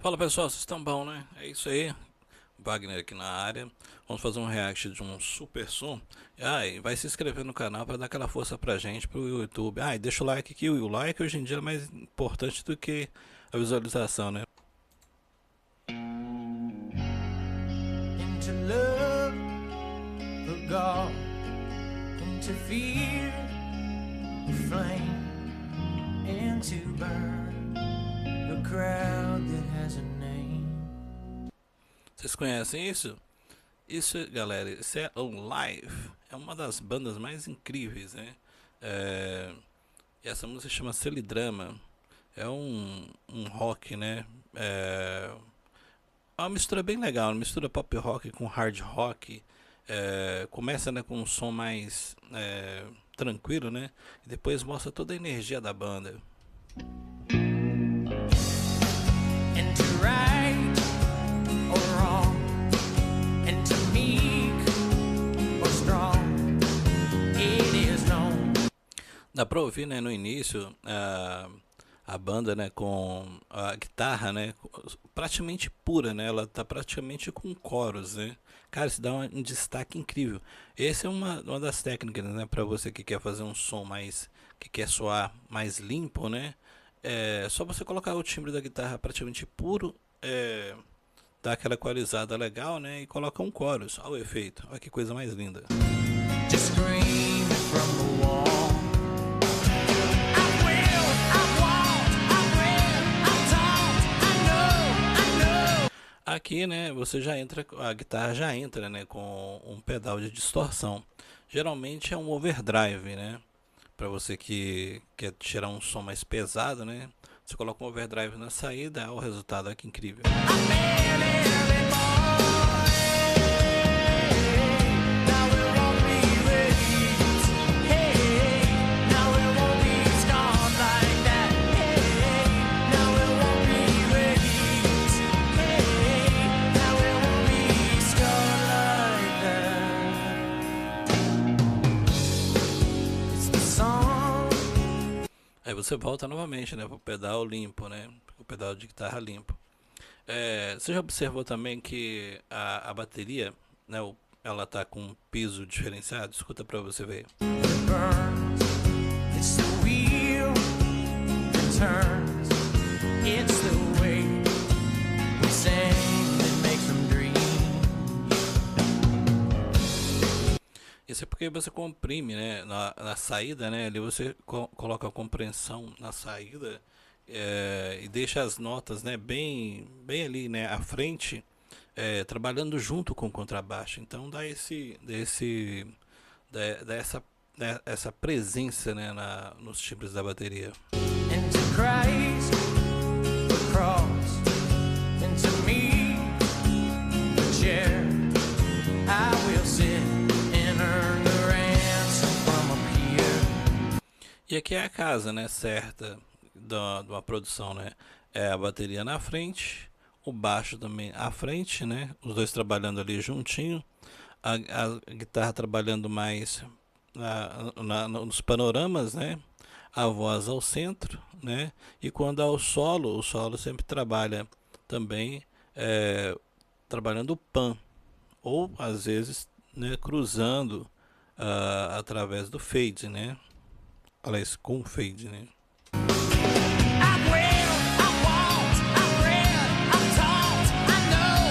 Fala pessoal, vocês estão bom, né? É isso aí, Wagner aqui na área. Vamos fazer um react de um super som. E vai se inscrever no canal para dar aquela força pra gente, pro YouTube. E deixa o like aqui, o like hoje em dia é mais importante do que a visualização, né? Into love for God, into fear the flame, and to burn the crowd that has a name. Vocês conhecem isso? Isso, galera, isso é Alive. É uma das bandas mais incríveis, né? E essa música chama Celidrama. É um rock, né? É uma mistura bem legal, uma mistura pop rock com hard rock. Começa, né, com um som mais tranquilo, né? E depois mostra toda a energia da banda. And to right or wrong, and to meek or strong, it is known. Dá pra ouvir, né, no início a banda, né, com a guitarra, né, praticamente pura, né? Ela tá praticamente com coros, né? Cara, isso dá um destaque incrível. Essa é uma das técnicas, né, para você que quer fazer um som mais, que quer soar mais limpo, né? É só você colocar o timbre da guitarra praticamente puro, dá aquela equalizada legal, né? E coloca um chorus. Olha o efeito, olha que coisa mais linda. Just scream from the wall. Aqui, né, você já entra, a guitarra já entra, né, com um pedal de distorção. Geralmente é um overdrive, né? Para você que quer tirar um som mais pesado, né? Você coloca um overdrive na saída, o resultado é que incrível. Aí você volta novamente, né, pro pedal limpo, né? O pedal de guitarra limpo. Você já observou também que a bateria, né, ela tá com um piso diferenciado? Escuta pra você ver. It's the wheel that turns. It's the way we sing that makes them dream. Isso é porque você comprime, né, na saída, né? Ali você coloca a compressão na saída, e deixa as notas, né, bem ali, né, à frente, trabalhando junto com o contrabaixo. Então dá essa presença, né, nos timbres da bateria. And to Christ, the cross, and to me, the chair, I will sit and earn the ransom from a peer. E aqui é a casa, né, certa de uma produção, né? É a bateria na frente, o baixo também à frente, né? Os dois trabalhando ali juntinho, a guitarra trabalhando mais nos panoramas, né? A voz ao centro, né? E quando há o solo sempre trabalha também, trabalhando o pan, ou às vezes, né, cruzando através do fade, né? Aliás, com fade, né? I will, I won't, I read, I'm taught, I know,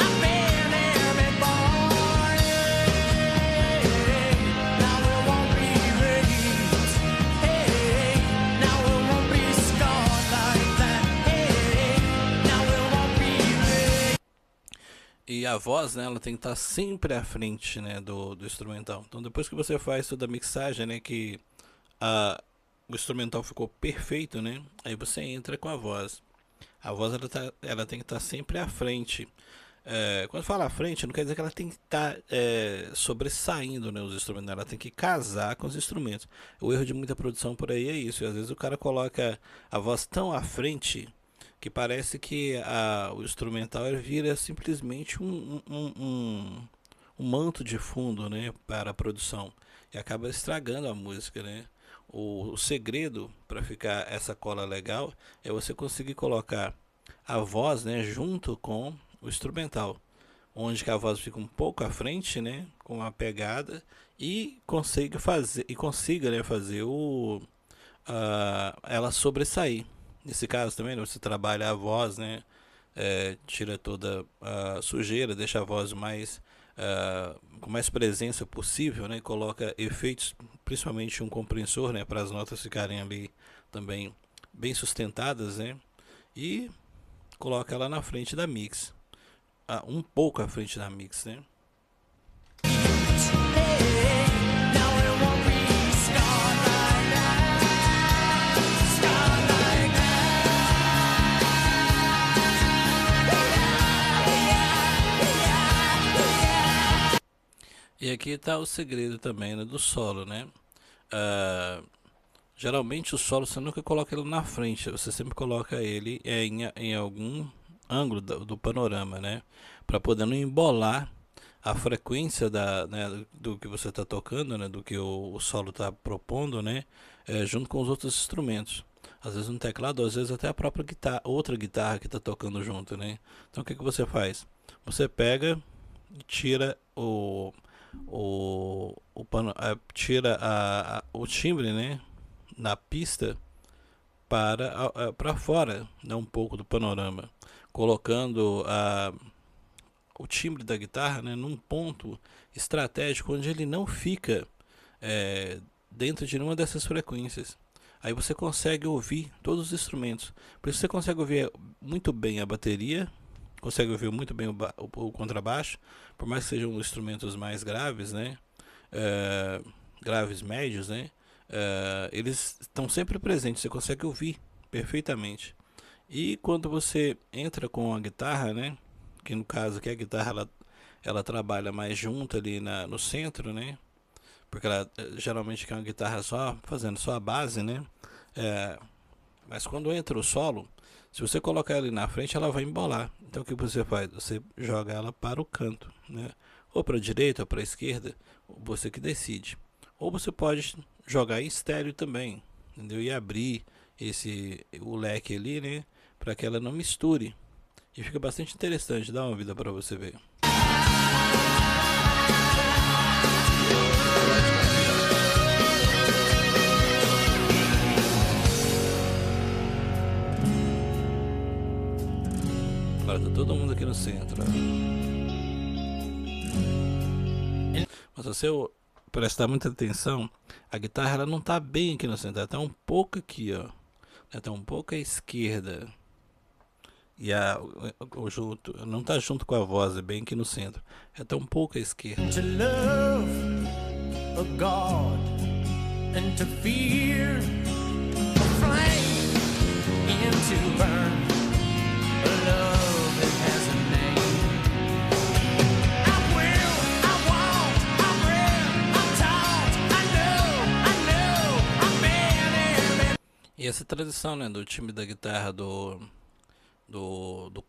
I've been every boy. Now it won't be raised. Hey, now it won't be scarred like that. Hey, now it won't be raised. E a voz, né, ela tem que estar sempre à frente, né, do instrumental. Então depois que você faz toda a mixagem, né, que o instrumental ficou perfeito, né, aí você entra com a voz. A voz ela tem que estar sempre à frente. Quando fala à frente, não quer dizer que ela tem que estar sobressaindo, né, os instrumentos. Ela tem que casar com os instrumentos. O erro de muita produção por aí é isso. E às vezes o cara coloca a voz tão à frente que parece que o instrumental vira simplesmente um manto de fundo, né, para a produção, e acaba estragando a música, né? O segredo para ficar essa cola legal é você conseguir colocar a voz, né, junto com o instrumental, onde que a voz fica um pouco à frente, né, com uma pegada e consiga, né, fazer ela sobressair. Nesse caso também, né, você trabalha a voz, né, tira toda a sujeira, deixa a voz mais com mais presença possível, né, coloca efeitos, principalmente um compressor, né, para as notas ficarem ali também bem sustentadas, né, e coloca ela na frente da mix, um pouco à frente da mix, né. E aqui está o segredo também, né, do solo, né? Geralmente o solo você nunca coloca ele na frente, você sempre coloca ele em algum ângulo do panorama, né? Para poder não embolar a frequência né, do que você está tocando, né? Do que o solo está propondo, né? Junto com os outros instrumentos. Às vezes um teclado, às vezes até a própria guitarra, outra guitarra que está tocando junto, né? Então o que você faz? Você pega e tira tira o timbre, né, na pista para fora, né, um pouco do panorama, colocando o timbre da guitarra, né, num ponto estratégico onde ele não fica dentro de nenhuma dessas frequências. Aí você consegue ouvir todos os instrumentos. Por isso você consegue ouvir muito bem a bateria, consegue ouvir muito bem o contrabaixo, por mais que sejam instrumentos mais graves, né? Graves médios, né? Eles estão sempre presentes, você consegue ouvir perfeitamente. E quando você entra com a guitarra, né? Que no caso aqui a guitarra ela trabalha mais junto ali no centro, né? Porque ela geralmente é uma guitarra fazendo só a base, né? Mas quando entra o solo, se você colocar ela ali na frente, ela vai embolar. Então o que você faz? Você joga ela para o canto, né? Ou para a direita ou para a esquerda, você que decide. Ou você pode jogar em estéreo também, entendeu? E abrir o leque ali, né? Para que ela não misture. E fica bastante interessante, dá uma vida para você ver. Agora tá todo mundo aqui no centro, ó. Mas se você prestar muita atenção, a guitarra ela não tá bem aqui no centro, ela tá um pouco aqui, ó. Ela tá um pouco à esquerda. E não tá junto com a voz, é bem aqui no centro. Ela tá um pouco à esquerda. To love a God and to fear a flame and to burn a love that has a name. I'm will, I want, I'm real, I'm taught, I know, I'm been. E essa tradição, né, do timbre da guitarra do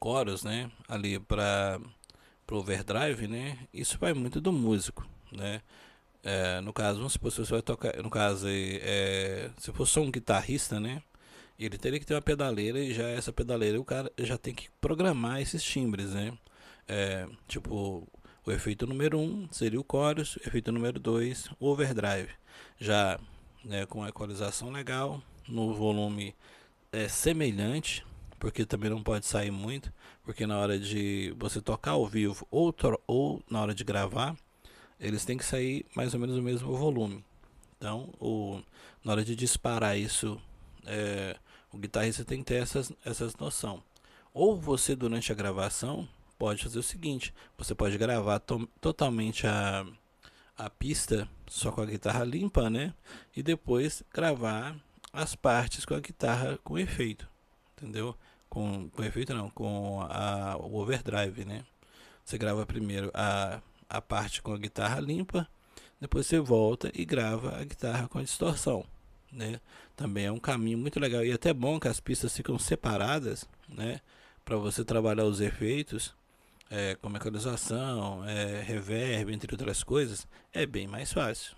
chorus, né, ali pro overdrive, né, isso vai muito do músico, né. No caso, vamos supor, se você vai tocar, no caso se for só um guitarrista, né, ele teria que ter uma pedaleira, e já essa pedaleira o cara já tem que programar esses timbres, né. Tipo, o efeito número 1 seria o chorus, o efeito número 2 o overdrive, já, né, com a equalização legal, no volume semelhante, porque também não pode sair muito, porque na hora de você tocar ao vivo ou na hora de gravar, eles têm que sair mais ou menos no mesmo volume. Então, na hora de disparar isso, o guitarrista tem que ter essas noção. Ou você, durante a gravação, pode fazer o seguinte: você pode gravar totalmente a pista só com a guitarra limpa, né? E depois gravar as partes com a guitarra com efeito, entendeu? Com efeito não, com o overdrive, né? Você grava primeiro a parte com a guitarra limpa, depois você volta e grava a guitarra com a distorção, né? Também é um caminho muito legal, e até bom que as pistas ficam separadas, né? Para você trabalhar os efeitos, como equalização, reverb, entre outras coisas, é bem mais fácil.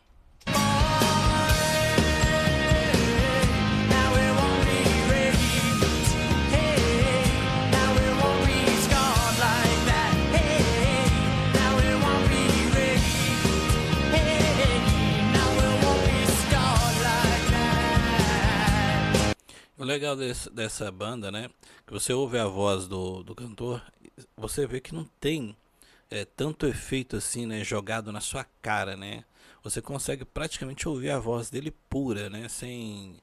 Now legal dessa banda, né? Que você ouve a voz do cantor, você vê que não tem tanto efeito assim, né? Jogado na sua cara, né? Você consegue praticamente ouvir a voz dele pura, né? Sem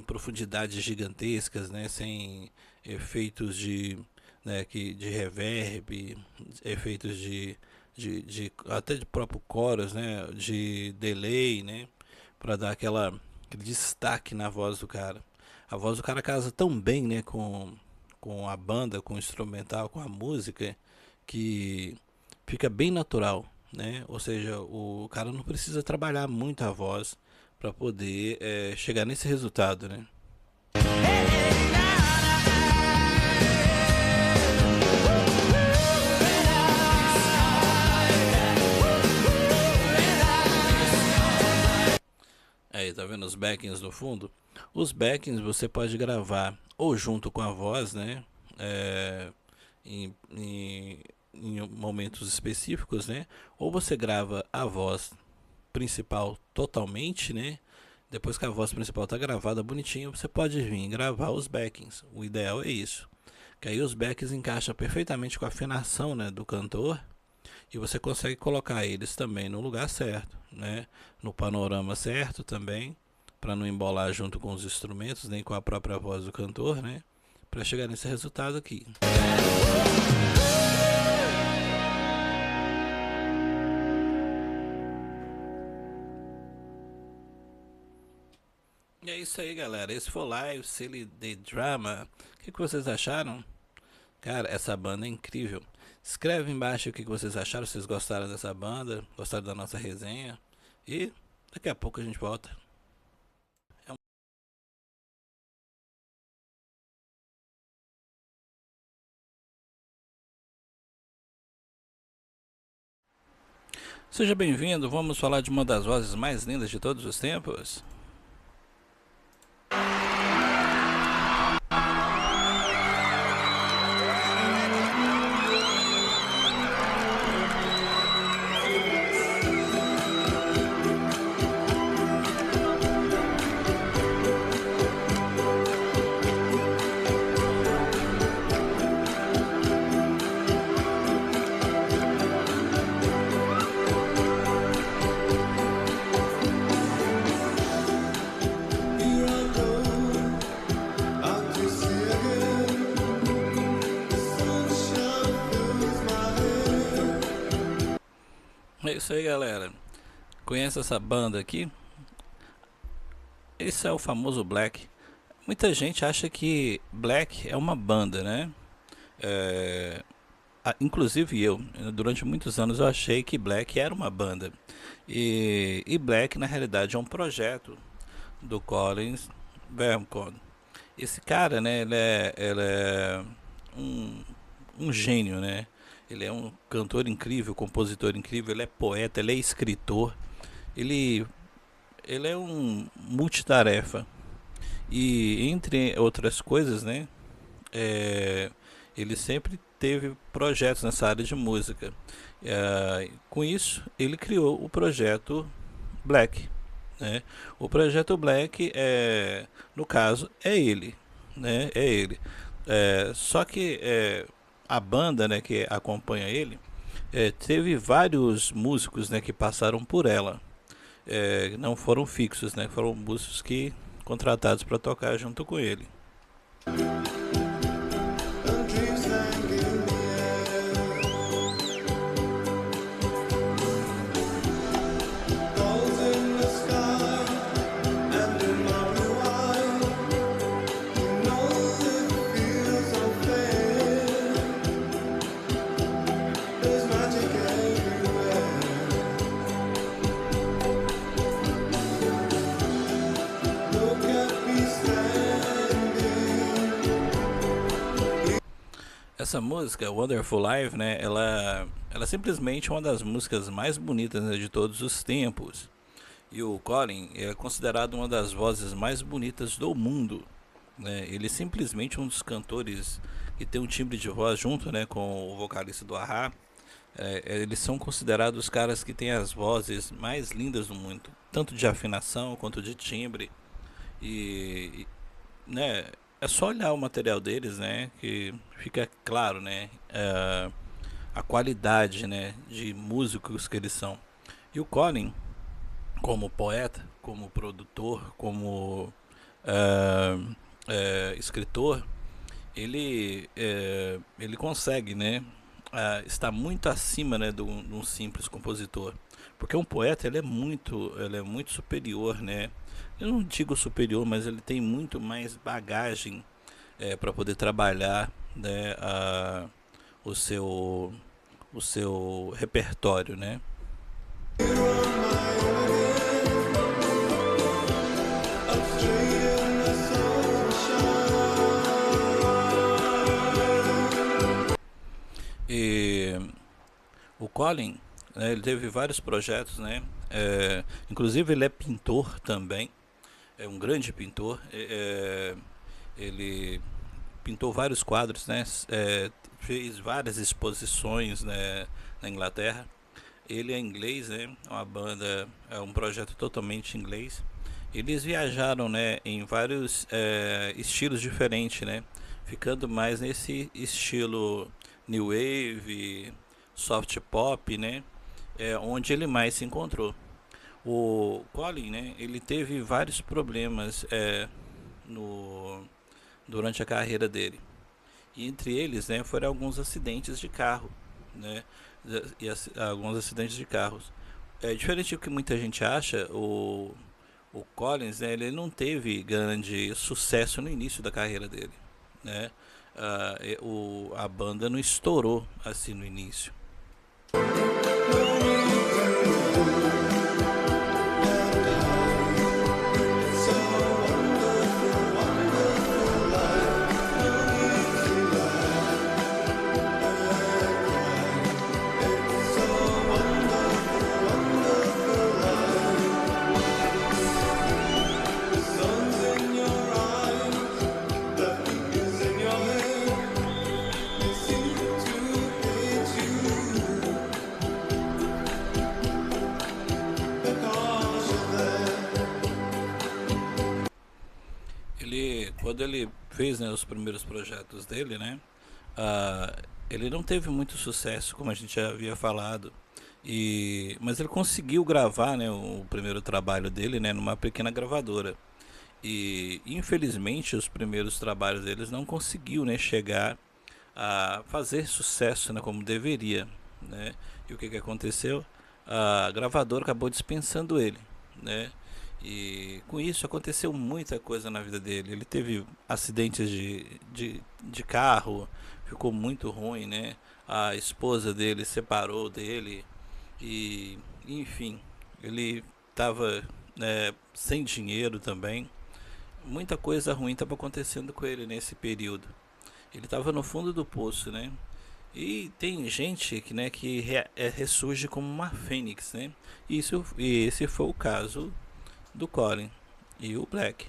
profundidades gigantescas, né? Sem efeitos de reverb, efeitos até de próprio chorus, né? De delay, né? Para dar aquele destaque na voz do cara. A voz do cara casa tão bem, né? Com a banda, com o instrumental, com a música, que fica bem natural, né? Ou seja, o cara não precisa trabalhar muito a voz para poder chegar nesse resultado, né? Aí, tá vendo os backings no fundo? Os backings você pode gravar ou junto com a voz, né? É, em momentos específicos, né? Ou você grava a voz principal totalmente, né? Depois que a voz principal está gravada bonitinho, você pode vir gravar os backings. O ideal é isso. Que aí os backings encaixam perfeitamente com a afinação, né, do cantor, e você consegue colocar eles também no lugar certo, né? No panorama certo também, para não embolar junto com os instrumentos, nem com a própria voz do cantor, né? Para chegar nesse resultado aqui. E é isso aí, galera. Esse foi o Live Silly The Drama. O que vocês acharam? Cara, essa banda é incrível. Escreve embaixo o que vocês acharam, se vocês gostaram dessa banda, gostaram da nossa resenha. E daqui a pouco a gente volta. Seja bem-vindo, vamos falar de uma das vozes mais lindas de todos os tempos. É isso aí, galera. Conhece essa banda aqui? Esse é o famoso Black. Muita gente acha que Black é uma banda, né? Inclusive eu, durante muitos anos eu achei que Black era uma banda. E Black na realidade é um projeto do Collins Vermont. Esse cara, né, ele é um, um gênio, né? Ele é um cantor incrível, compositor incrível, ele é poeta, ele é escritor, ele, ele é um multitarefa. E entre outras coisas, né, é, ele sempre teve projetos nessa área de música. Com isso, ele criou o projeto Black, né? O projeto Black, no caso, é ele, né? É ele. Só que a banda, né, que acompanha ele, teve vários músicos, né, que passaram por ela. Não foram fixos, né? Foram músicos que contratados para tocar junto com ele. Essa música, Wonderful Life, né, ela é simplesmente uma das músicas mais bonitas, né, de todos os tempos. E o Colin é considerado uma das vozes mais bonitas do mundo, né? Ele é simplesmente um dos cantores que tem um timbre de voz junto, né, com o vocalista do A.H.A. Eles são considerados os caras que têm as vozes mais lindas do mundo, tanto de afinação quanto de timbre. E né, é só olhar o material deles, né, que fica claro, né, a qualidade, né, de músicos que eles são. E o Colin, como poeta, como produtor, como ah, escritor, ele consegue, né, estar muito acima, né, de um simples compositor, porque um poeta ele é muito superior, né? Eu não digo superior, mas ele tem muito mais bagagem para poder trabalhar, né, o seu o seu repertório, né? E o Colin, né, ele teve vários projetos, né? Inclusive ele é pintor também, é um grande pintor. Ele pintou vários quadros, né? Fez várias exposições, né, na Inglaterra. Ele é inglês, né? Uma banda, é um projeto totalmente inglês. Eles viajaram, né, em vários estilos diferentes, né? Ficando mais nesse estilo new wave, soft pop, né? É onde ele mais se encontrou. O Colin, né? Ele teve vários problemas no durante a carreira dele. E entre eles, né, foram alguns acidentes de carro, né? Alguns acidentes de carros. Diferente do que muita gente acha, o Collins, né, ele não teve grande sucesso no início da carreira dele, né? A banda não estourou assim no início. Quando ele fez, né, os primeiros projetos dele, né, ele não teve muito sucesso, como a gente já havia falado, mas ele conseguiu gravar, né, o primeiro trabalho dele, né, numa pequena gravadora. E infelizmente os primeiros trabalhos deles não conseguiu, né, chegar a fazer sucesso, né, como deveria, né? E o que que aconteceu? A gravadora acabou dispensando ele, né? E com isso aconteceu muita coisa na vida dele. Ele teve acidentes de carro, ficou muito ruim, né? A esposa dele separou dele e, enfim, ele estava, né, sem dinheiro também. Muita coisa ruim estava acontecendo com ele nesse período. Ele estava no fundo do poço, né? E tem gente que, né, que ressurge como uma fênix, né? E esse foi o caso do Colin e o Black.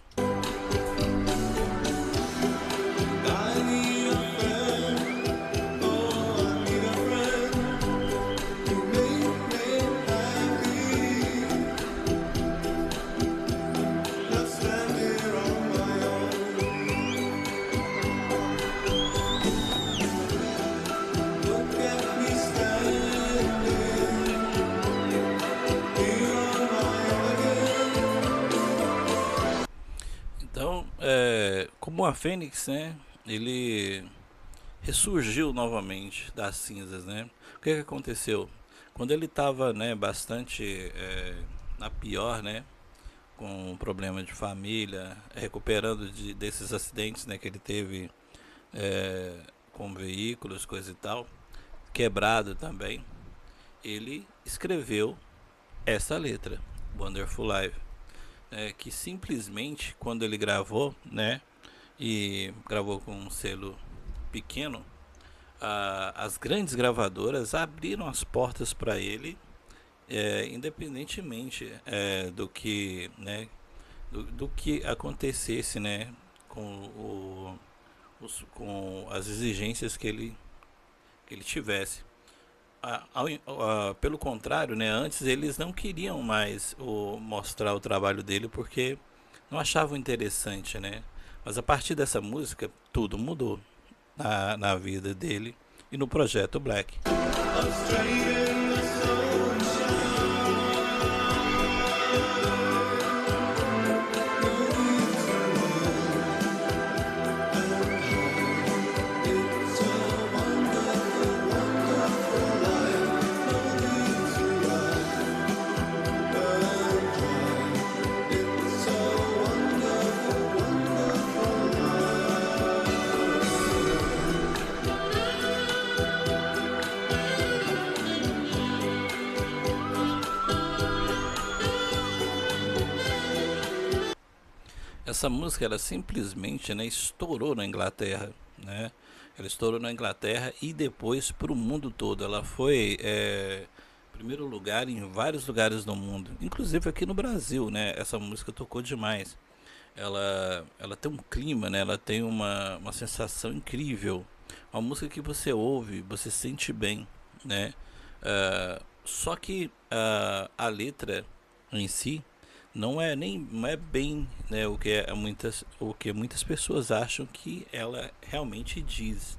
Então, como a Fênix, né, ele ressurgiu novamente das cinzas, né? O que que aconteceu? Quando ele estava, né, bastante na pior, né, com um problema de família, recuperando desses acidentes, né, que ele teve com veículos, coisa e tal, quebrado também, ele escreveu essa letra, Wonderful Life, que simplesmente quando ele gravou, né, e gravou com um selo pequeno, as grandes gravadoras abriram as portas para ele, independentemente do que, né, do que acontecesse, né, com com as exigências que ele tivesse. Pelo contrário, né, antes eles não queriam mais mostrar o trabalho dele porque não achavam interessante, né? Mas a partir dessa música, tudo mudou na vida dele e no projeto Black. Essa música, ela simplesmente, né, estourou na Inglaterra, né? Ela estourou na Inglaterra e depois para o mundo todo. Ela foi primeiro lugar em vários lugares do mundo, inclusive aqui no Brasil, né? Essa música tocou demais. Ela tem um clima, né? Ela tem uma sensação incrível. Uma música que você ouve, você se sente bem, né? Só que a letra em si não é bem, né, o que muitas pessoas acham que ela realmente diz.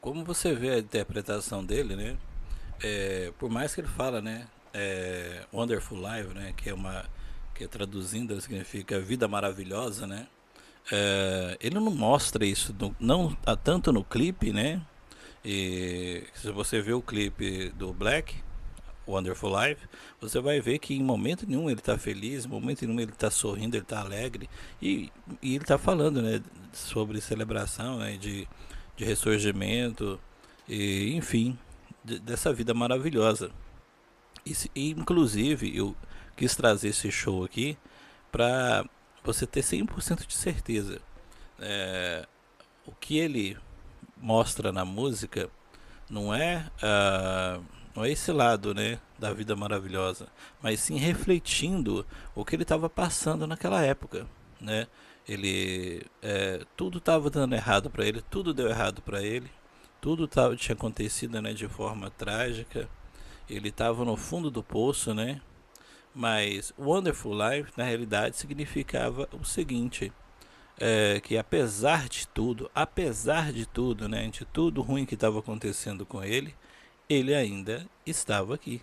Como você vê a interpretação dele, né? Por mais que ele fala, né? Wonderful Life, né? Que traduzindo significa vida maravilhosa, né? Ele não mostra isso, não tanto no clipe, né? E se você vê o clipe do Black, Wonderful Life, você vai ver que em momento nenhum ele está feliz, em momento nenhum ele está sorrindo, ele está alegre e ele está falando, né? Sobre celebração, né? De ressurgimento e enfim dessa vida maravilhosa. E inclusive eu quis trazer esse show aqui para você ter 100% de certeza. O que ele mostra na música não não é esse lado, né, da vida maravilhosa, mas sim refletindo o que ele estava passando naquela época, né? Tudo estava dando errado para ele, tudo deu errado para ele, tinha acontecido, né, de forma trágica. Ele estava no fundo do poço, né? Mas Wonderful Life na realidade significava o seguinte, que apesar de tudo, né, de tudo ruim que estava acontecendo com ele ainda estava aqui.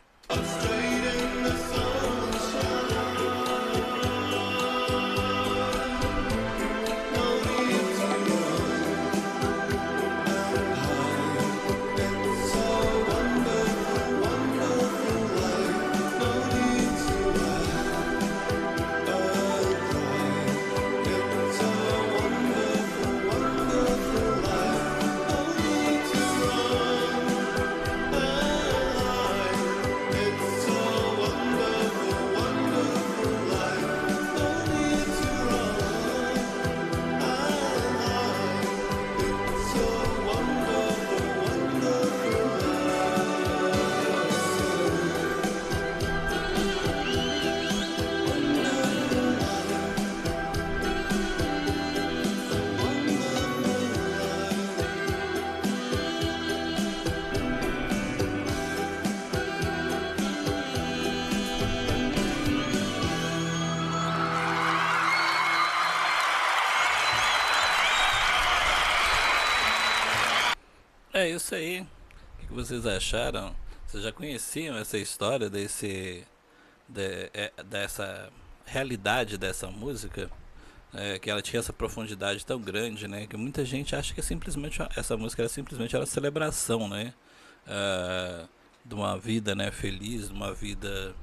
É isso aí. O que vocês acharam? Vocês já conheciam essa história dessa realidade dessa música? Que ela tinha essa profundidade tão grande, né? Que muita gente acha que essa música era simplesmente uma celebração, né? De uma vida, né, feliz, de uma vida,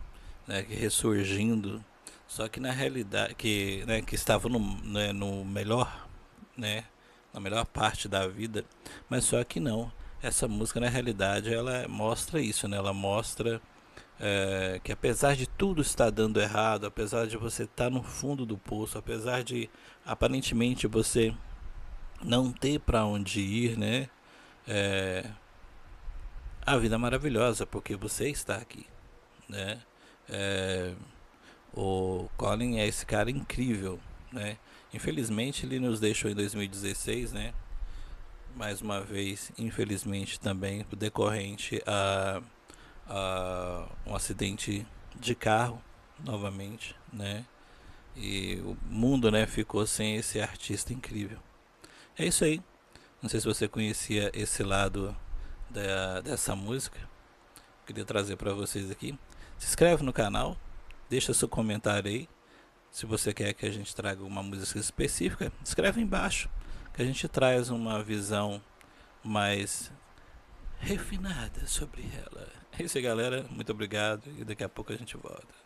né, que ressurgindo. Só que na realidade, que estava no melhor, né? Na melhor parte da vida, mas só que não. Essa música na realidade ela mostra isso, né? Ela mostra que apesar de tudo estar dando errado, apesar de você estar no fundo do poço, apesar de aparentemente você não ter para onde ir, né? É, a vida é maravilhosa porque você está aqui, né? É, o Colin é esse cara incrível, né? Infelizmente ele nos deixou em 2016, né? Mais uma vez, infelizmente também decorrente a um acidente de carro novamente, né? E o mundo, né, ficou sem esse artista incrível. É isso aí. Não sei se você conhecia esse lado dessa música. Queria trazer para vocês aqui. Se inscreve no canal, deixa seu comentário aí. Se você quer que a gente traga uma música específica, escreve embaixo que a gente traz uma visão mais refinada sobre ela. É isso aí, galera. Muito obrigado e daqui a pouco a gente volta.